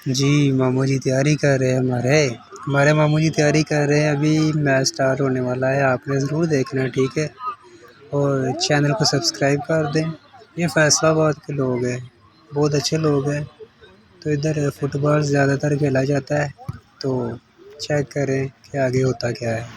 जी मामू जी तैयारी कर रहे हैं हमारे मामू जी तैयारी कर रहे हैं। अभी मैच स्टार्ट होने वाला है, आपने ज़रूर देखना है, ठीक है। और चैनल को सब्सक्राइब कर दें। ये फैसलाबाद के लोग हैं, बहुत अच्छे लोग हैं। तो इधर फुटबॉल ज़्यादातर खेला जाता है, तो चेक करें कि आगे होता क्या है।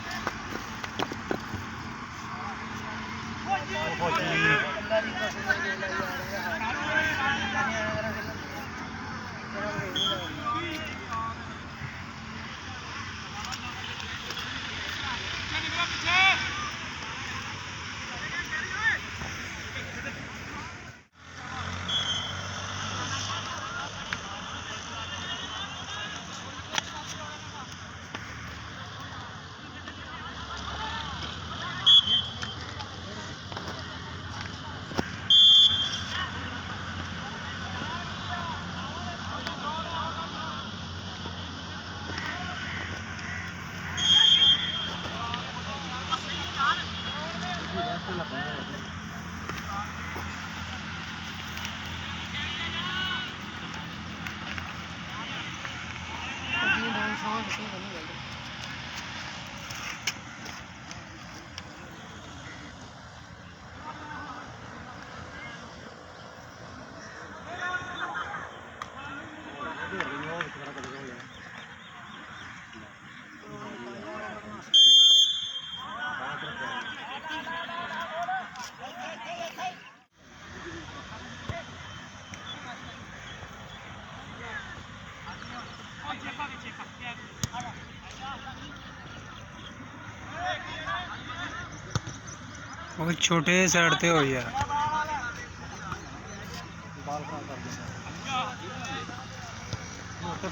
वो छोटे सड़ते हो यार,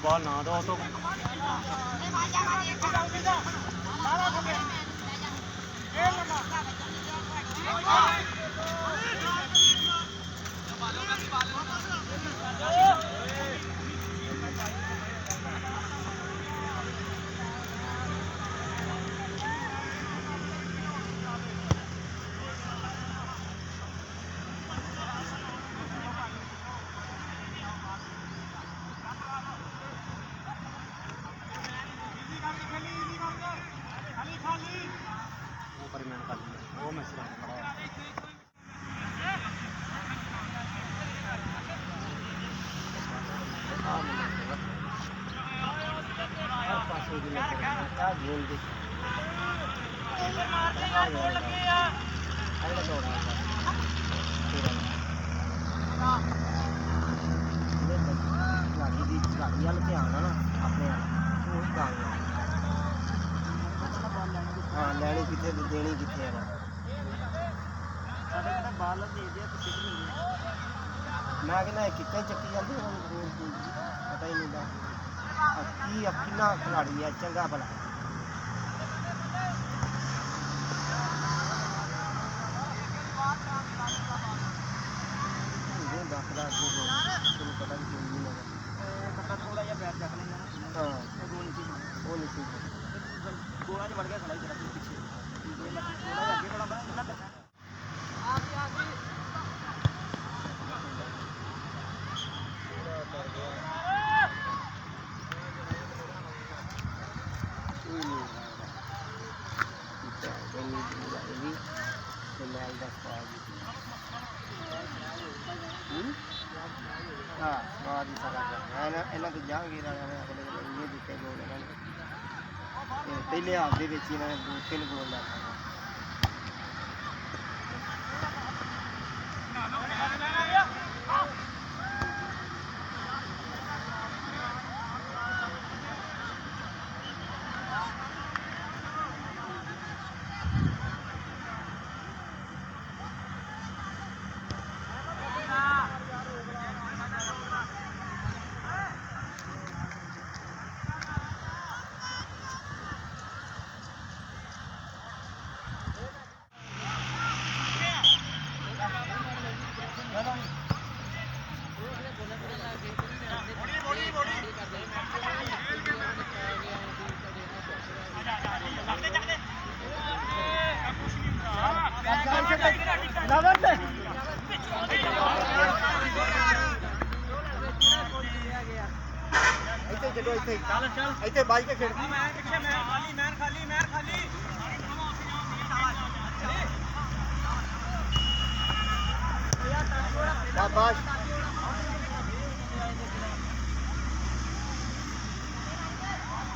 बॉल ना दो तो हाँ लैनी कितने देनी कितने है मैं कहना कितने चक्की जाती पता ही नहीं कितना खिलाड़ी है चंगा भला पता थोड़ा जिहा पैर चक लेंगे हाँ वो नहीं गोला च बढ़ गया खड़ा ही पीछे थोड़ा आगे बड़ा बस हाँ स्वाद ही सारा इन्होंने तो जहांगीर ये दिते गोल पहले हाफ के इन्होंने 2-3 गोल ला ਖੇਡੋ ਇੱਥੇ ਚੱਲ ਚੱਲ ਇੱਥੇ ਬਾਈ ਕੇ ਖੇਡ ਮੈਂ ਪਿੱਛੇ ਮੈਂ ਖਾਲੀ ਸ਼ਾਬਾਸ਼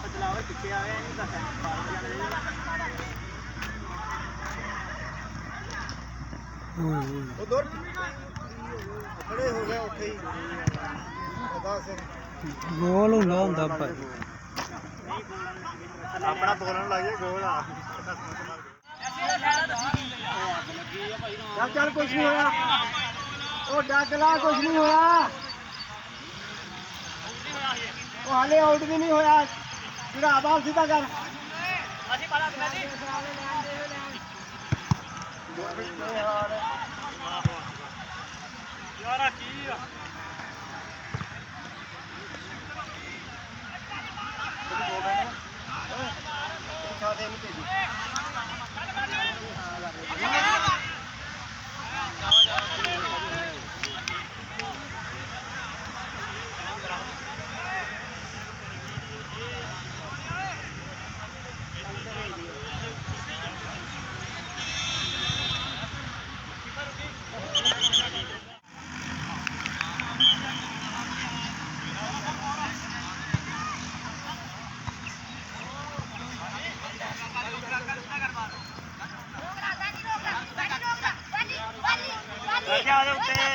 ਚਲਾਵੇ ਪਿੱਛੇ ਆ ਗਿਆ ਨਹੀਂ ਦੱਸ ਉਹ ਦੌੜ ਖੜੇ ਹੋ ਗਏ ਉੱਥੇ ਹੀ ਗੋਲ ਹੁੰਦਾ ਭਾਈ ਆਪਣਾ ਬੋਲਣ ਲੱਗ ਗਿਆ ਗੋਲ ਆ ਚੱਲ ਕੁਝ ਨਹੀਂ ਹੋਇਆ ਉਹ ਡਾਕਲਾ ਕੁਝ ਨਹੀਂ ਹੋਇਆ ਉਹ ਹਾਲੇ ਆਊਟ ਵੀ ਨਹੀਂ ਹੋਇਆ ਜਿਹੜਾ ਬਾਲ ਸਿੱਧਾ ਕਰ ਅਸੀਂ ਪਾਲਾ ਦਿੰਦੇ ਯਾਰਾ ਕੀ ਆ ਸਾਦੇ ਨਹੀਂ ਭੇਜੀ ਆ ਜਾ ਉੱਤੇ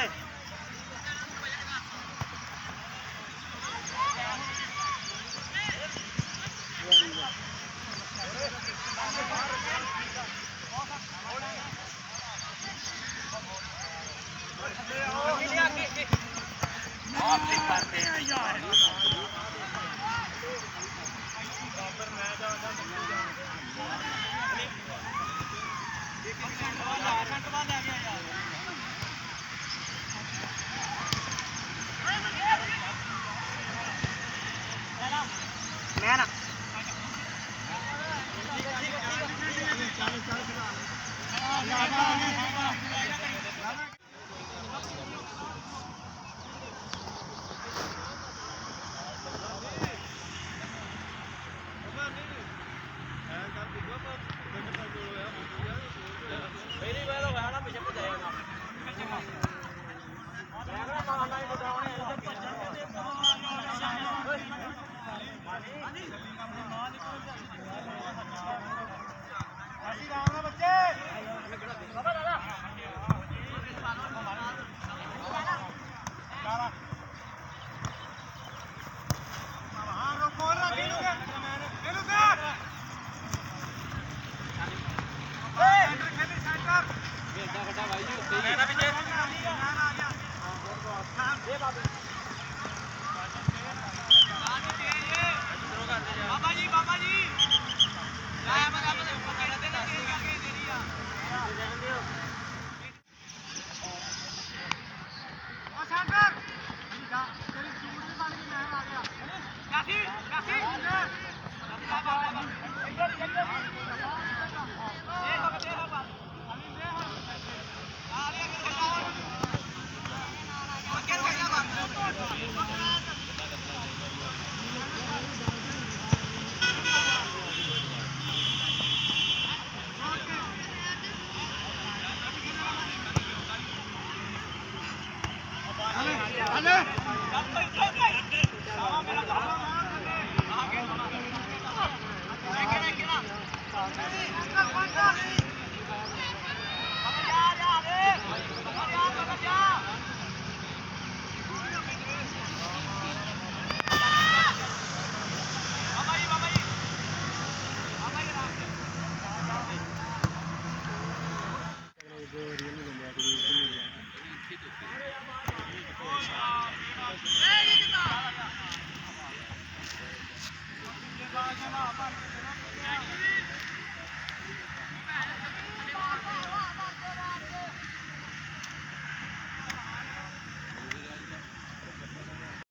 मैं ना मेरी बात हो ना पीछे पहुंच जाएगा बाबा जी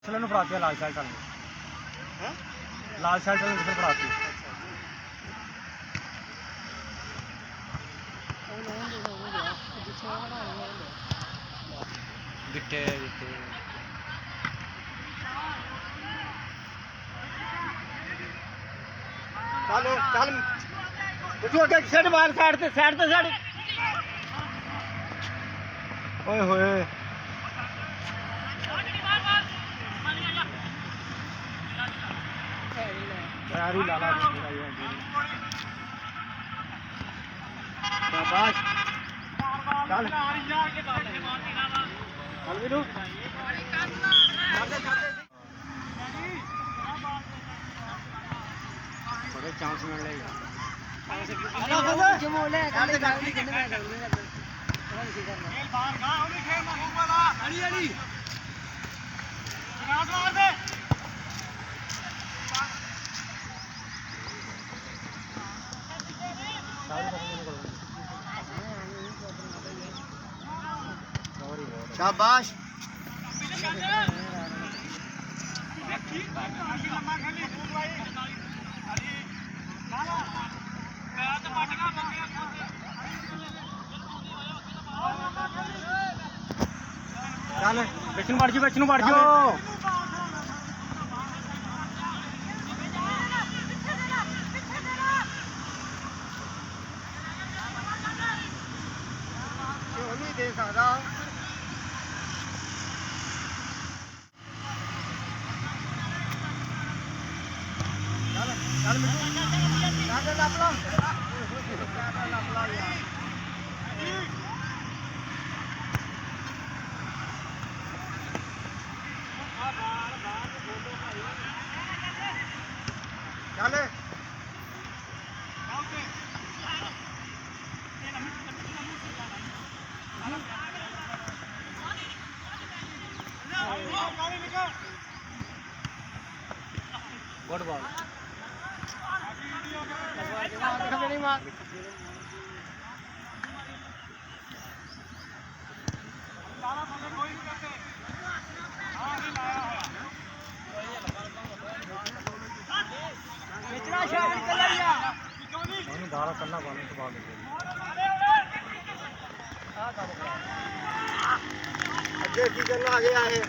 चलो फड़ाते लाल शर्ट वाले लाल शर्ट वाले किसे फड़ाते गिट्टे गिट्टे ਚੱਲ ਬਿੱਟੂ ਅੱਗੇ ਸਿੱਟ ਮਾਰ ਸਾਈਡ ਤੇ ਸਾਈਡ ਓਏ ਹੋਏ ਯਾਰੀ ਲਾਲਾ ਸ਼ਾਬਾਸ਼ ਚੱਲ ਚੱਲ ਵੀਰੂ ਬੜੇ ਚਾਂਸ ਮਿਲ ਰਹੇ शाबाश चल बच्चों बढ़ जाओ नहीं दे सकता चल गुड बॉल दारा करना बाल तो बाल अगे की करना आगे आए